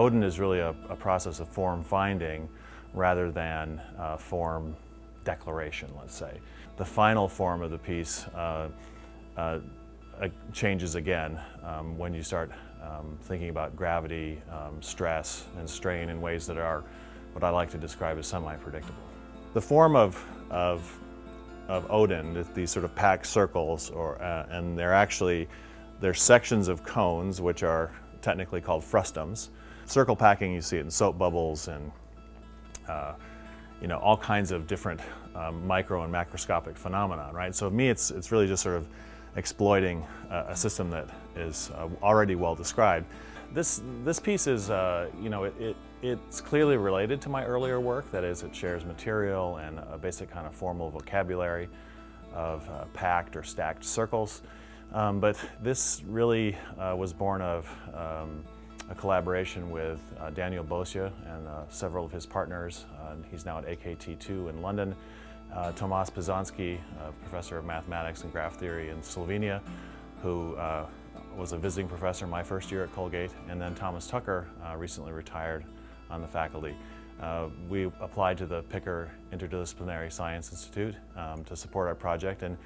Odin is really a process of form finding rather than form declaration, let's say. The final form of the piece changes again when you start thinking about gravity, stress, and strain in ways that are what I like to describe as semi-predictable. The form of Odin, these sort of packed circles, and they're sections of cones which are technically called frustums. Circle packing, you see it in soap bubbles and all kinds of different micro and macroscopic phenomena, right? So to me, it's really just sort of exploiting a system that is already well described. This piece is, it's clearly related to my earlier work. That is, it shares material and a basic kind of formal vocabulary of packed or stacked circles. But this really was born of a collaboration with Daniel Bosia and several of his partners. He's now at AKT2 in London. Tomasz Pizanski, professor of mathematics and graph theory in Slovenia, who was a visiting professor my first year at Colgate, and then Thomas Tucker, recently retired on the faculty. We applied to the Picker Interdisciplinary Science Institute to support our project, and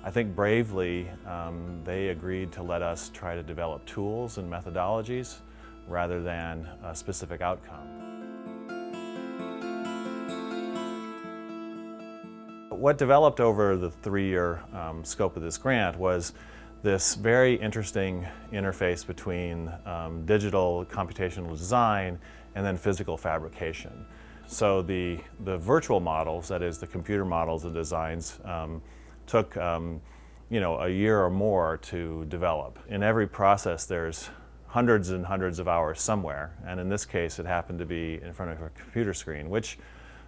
I think bravely they agreed to let us try to develop tools and methodologies rather than a specific outcome. What developed over the 3-year scope of this grant was this very interesting interface between digital computational design and then physical fabrication. So the virtual models, that is the computer models and designs, took a year or more to develop. In every process there's hundreds and hundreds of hours somewhere, and in this case it happened to be in front of a computer screen, which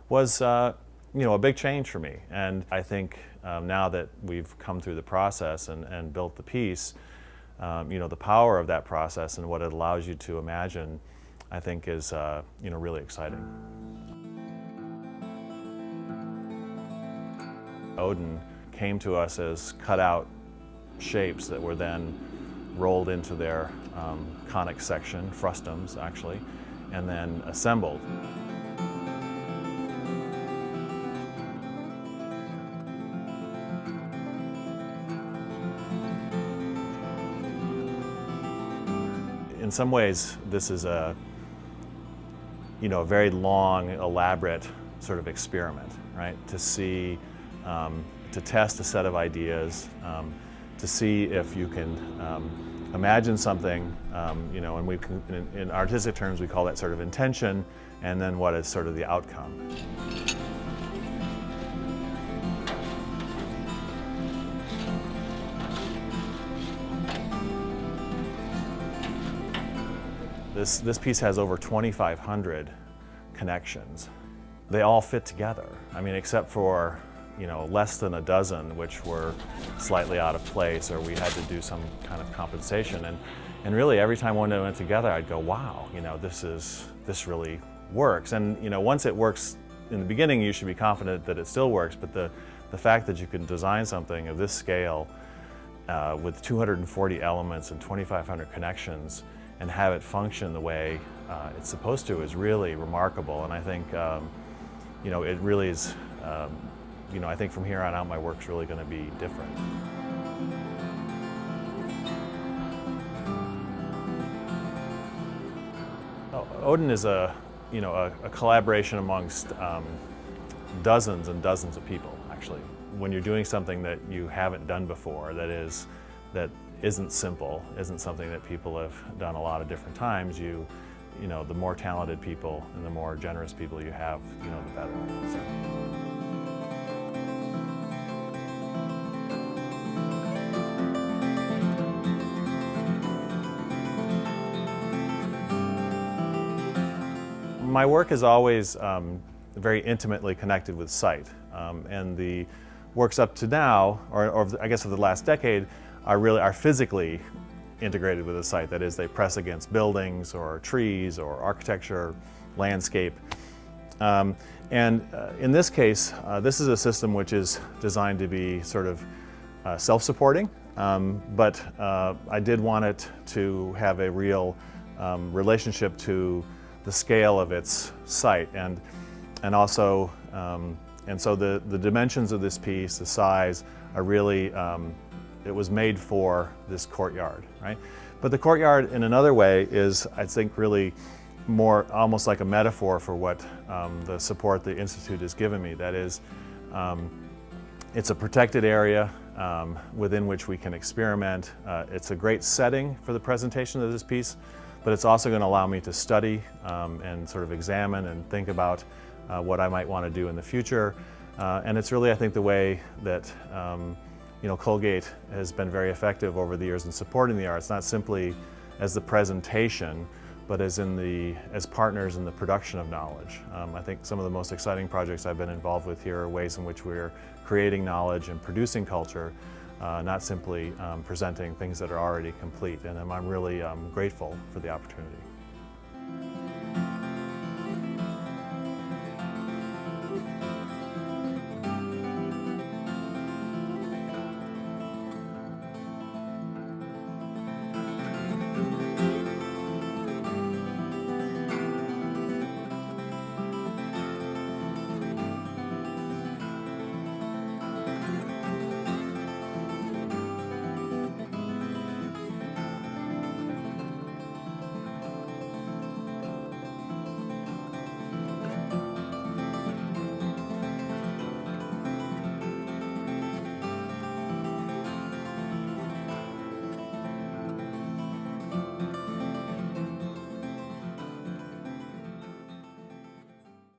was a big change for me. And I think now that we've come through the process and built the piece, the power of that process and what it allows you to imagine, I think is really exciting. Odin came to us as cut-out shapes that were then rolled into their conic section, frustums actually, and then assembled. In some ways, this is a very long, elaborate sort of experiment, right? To see, to test a set of ideas, to see if you can imagine something, and we can, in artistic terms, we call that sort of intention, and then what is sort of the outcome. This piece has over 2,500 connections. They all fit together. I mean, except for less than a dozen which were slightly out of place, or we had to do some kind of compensation. And really, every time one went together, I'd go, wow, this really works. And once it works in the beginning, you should be confident that it still works. But the fact that you can design something of this scale with 240 elements and 2,500 connections and have it function the way it's supposed to is really remarkable. And I think it really is. I think from here on out, my work's really going to be different. Odin is a collaboration amongst dozens and dozens of people, actually. When you're doing something that you haven't done before, that isn't simple, isn't something that people have done a lot of different times, the more talented people and the more generous people you have, the better. So. My work is always very intimately connected with sight, and the works up to now, or I guess of the last decade, are physically integrated with the site. That is, they press against buildings or trees or architecture, landscape. And in this case, this is a system which is designed to be sort of self-supporting, but I did want it to have a real relationship to the scale of its site, and also and so the dimensions of this piece, the size, are really it was made for this courtyard, right? But the courtyard, in another way, is, I think, really more almost like a metaphor for what the support the Institute has given me. That is, it's a protected area within which we can experiment. It's a great setting for the presentation of this piece, but it's also going to allow me to study and sort of examine and think about what I might want to do in the future. And it's really, I think, the way that Colgate has been very effective over the years in supporting the arts, not simply as the presentation, but as partners in the production of knowledge. I think some of the most exciting projects I've been involved with here are ways in which we're creating knowledge and producing culture, not simply presenting things that are already complete. And I'm really grateful for the opportunity.